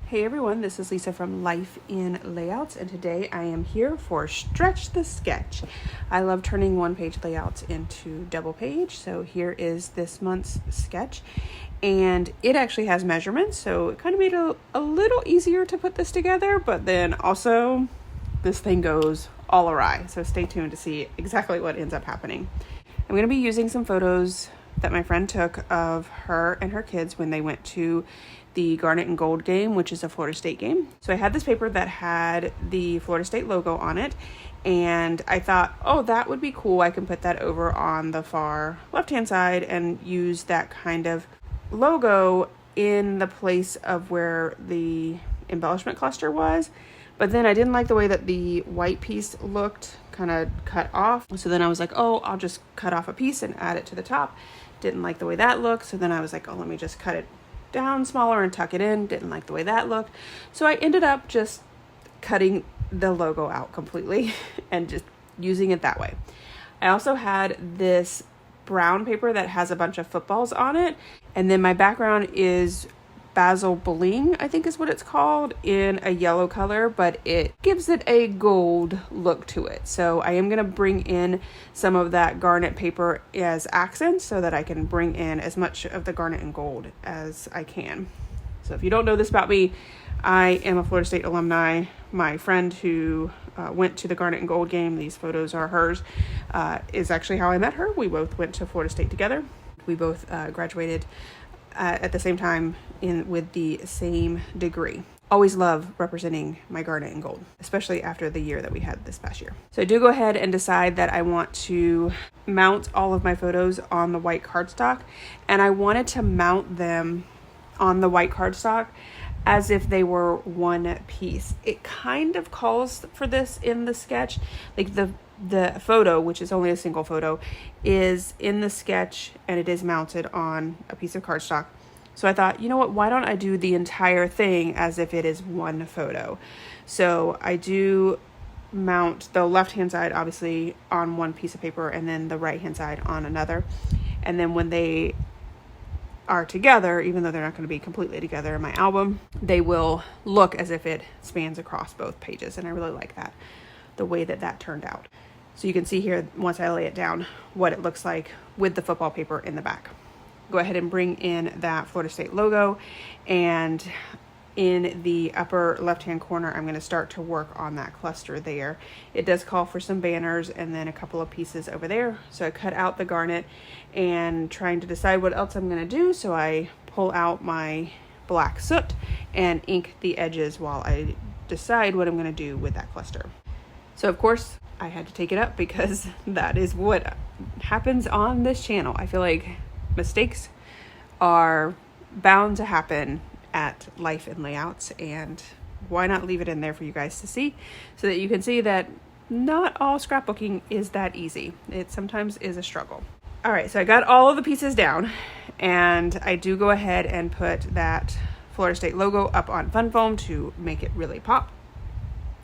Hey everyone, this is Lisa from Life in Layouts, and today I am here for Stretch the Sketch. I love turning one-page layouts into double page, so here is this month's sketch, and it actually has measurements, so it kind of made it a little easier to put this together, but then also this thing goes all awry, so stay tuned to see exactly what ends up happening. I'm going to be using some photos that my friend took of her and her kids when they went to the Garnet and Gold game, which is a Florida State game. So I had this paper that had the Florida State logo on it, and I thought, oh, that would be cool. I can put that over on the far left-hand side and use that kind of logo in the place of where the embellishment cluster was. But then I didn't like the way that the white piece looked kind of cut off. So then I was like, oh, I'll just cut off a piece and add it to the top. Didn't like the way that looked. So then I was like, oh, let me just cut it down smaller and tuck it in. Didn't like the way that looked. So I ended up just cutting the logo out completely and just using it that way. I also had this brown paper that has a bunch of footballs on it. And then my background is Bazzill Bling, I think is what it's called, in a yellow color, but it gives it a gold look to it. So I am going to bring in some of that garnet paper as accents so that I can bring in as much of the garnet and gold as I can. So if you don't know this about me, I am a Florida State alumni. My friend who went to the Garnet and Gold game, these photos are hers, is actually how I met her. We both went to Florida State together. We both graduated at the same time with the same degree. Always love representing my Garnet and Gold, especially after the year that we had this past year. So I do go ahead and decide that I want to mount all of my photos on the white cardstock, and I wanted to mount them on the white cardstock as if they were one piece. It kind of calls for this in the sketch, like the photo, which is only a single photo, is in the sketch and it is mounted on a piece of cardstock. So I thought, you know what, why don't I do the entire thing as if it is one photo? So I do mount the left-hand side obviously on one piece of paper and then the right-hand side on another. And then when they are together, even though they're not going to be completely together in my album, they will look as if it spans across both pages. And I really like that, the way that that turned out. So you can see here, once I lay it down, what it looks like with the football paper in the back. Go ahead and bring in that Florida State logo, and in the upper left-hand corner, I'm going to start to work on that cluster there. It does call for some banners and then a couple of pieces over there. So I cut out the garnet and trying to decide what else I'm going to do. So I pull out my black soot and ink the edges while I decide what I'm going to do with that cluster. So of course I had to take it up because that is what happens on this channel. I feel like mistakes are bound to happen at Life in Layouts, and why not leave it in there for you guys to see so that you can see that not all scrapbooking is that easy. It sometimes is a struggle. All right, so I got all of the pieces down, and I do go ahead and put that Florida State logo up on fun foam to make it really pop.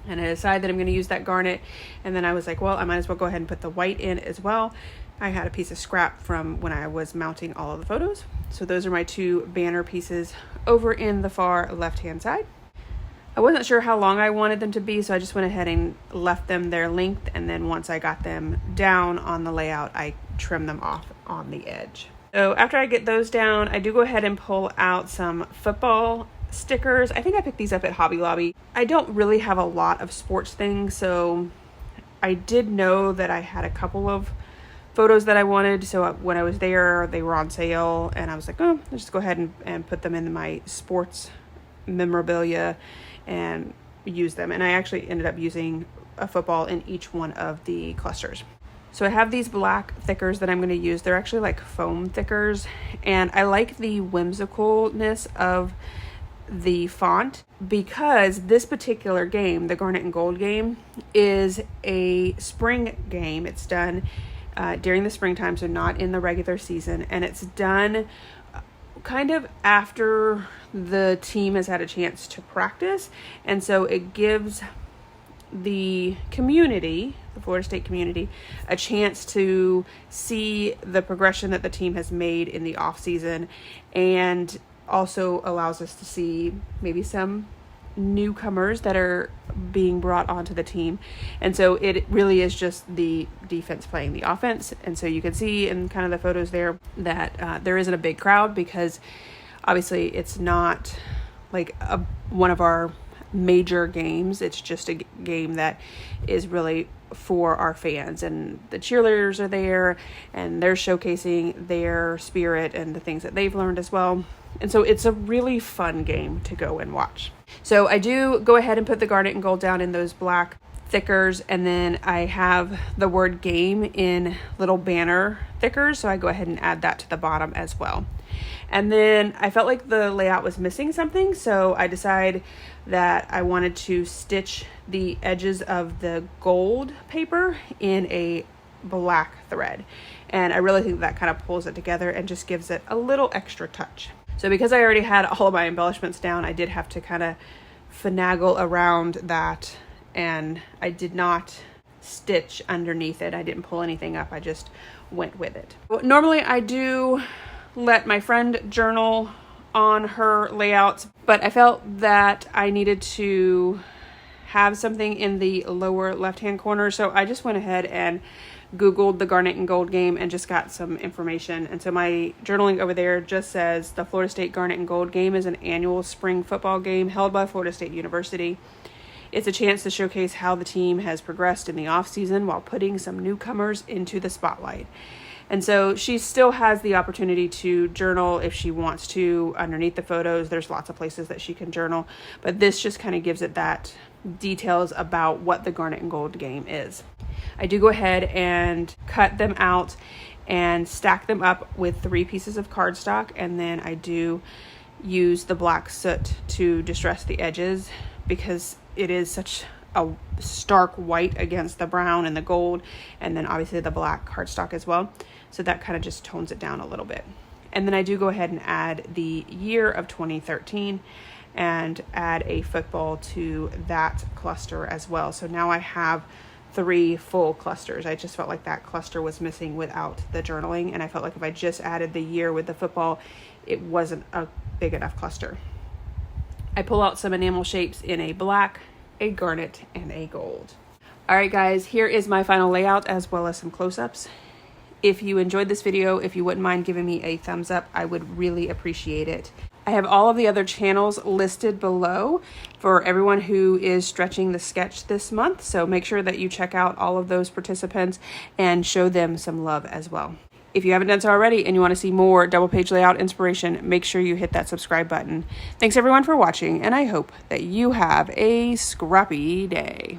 And I decided that I'm going to use that garnet, and then I was like, well, I might as well go ahead and put the white in as well. I had a piece of scrap from when I was mounting all of the photos. So those are my two banner pieces over in the far left-hand side. I wasn't sure how long I wanted them to be, so I just went ahead and left them their length, and then once I got them down on the layout, I trimmed them off on the edge. So after I get those down, I do go ahead and pull out some football stickers. I think I picked these up at Hobby Lobby. I don't really have a lot of sports things, so I did know that I had a couple of photos that I wanted. So when I was there, they were on sale, and I was like, oh, let's just go ahead and put them in my sports memorabilia and use them. And I actually ended up using a football in each one of the clusters. So I have these black thickers that I'm going to use. They're actually like foam thickers, and I like the whimsicalness of the font because this particular game, the Garnet and Gold game, is a spring game. It's done during the springtime, so not in the regular season, and it's done kind of after the team has had a chance to practice, and so it gives the community, the Florida State community, a chance to see the progression that the team has made in the off season and also allows us to see maybe some newcomers that are being brought onto the team. And so it really is just the defense playing the offense. And so you can see in kind of the photos there that there isn't a big crowd, because obviously it's not like one of our major games. It's just a game that is really for our fans, and the cheerleaders are there and they're showcasing their spirit and the things that they've learned as well. And so it's a really fun game to go and watch. So I do go ahead and put the garnet and gold down in those black thickers, and then I have the word game in little banner thickers, so I go ahead and add that to the bottom as well. And then I felt like the layout was missing something, so I decided that I wanted to stitch the edges of the gold paper in a black thread. And I really think that kind of pulls it together and just gives it a little extra touch. So because I already had all of my embellishments down, I did have to kind of finagle around that, and I did not stitch underneath it. I didn't pull anything up, I just went with it. Normally I do let my friend journal on her layouts, but I felt that I needed to have something in the lower left hand corner, so I just went ahead and Googled the Garnet and Gold game and just got some information. And so my journaling over there just says the Florida State Garnet and Gold game is an annual spring football game held by Florida State University. It's a chance to showcase how the team has progressed in the off season while putting some newcomers into the spotlight. And so she still has the opportunity to journal if she wants to underneath the photos. There's lots of places that she can journal, but this just kind of gives it that details about what the Garnet and Gold game is. I do go ahead and cut them out and stack them up with 3 pieces of cardstock, and then I do use the black soot to distress the edges because it is such a stark white against the brown and the gold, and then obviously the black cardstock as well. So that kind of just tones it down a little bit. And then I do go ahead and add the year of 2013 and add a football to that cluster as well. So now I have 3 full clusters. I just felt like that cluster was missing without the journaling, and I felt like if I just added the year with the football, it wasn't a big enough cluster. I pull out some enamel shapes in a black, a garnet, and a gold. All right guys, here is my final layout as well as some close-ups. If you enjoyed this video, if you wouldn't mind giving me a thumbs up, I would really appreciate it. I have all of the other channels listed below for everyone who is stretching the sketch this month, so make sure that you check out all of those participants and show them some love as well. If you haven't done so already and you want to see more double page layout inspiration, make sure you hit that subscribe button. Thanks everyone for watching, and I hope that you have a scrappy day.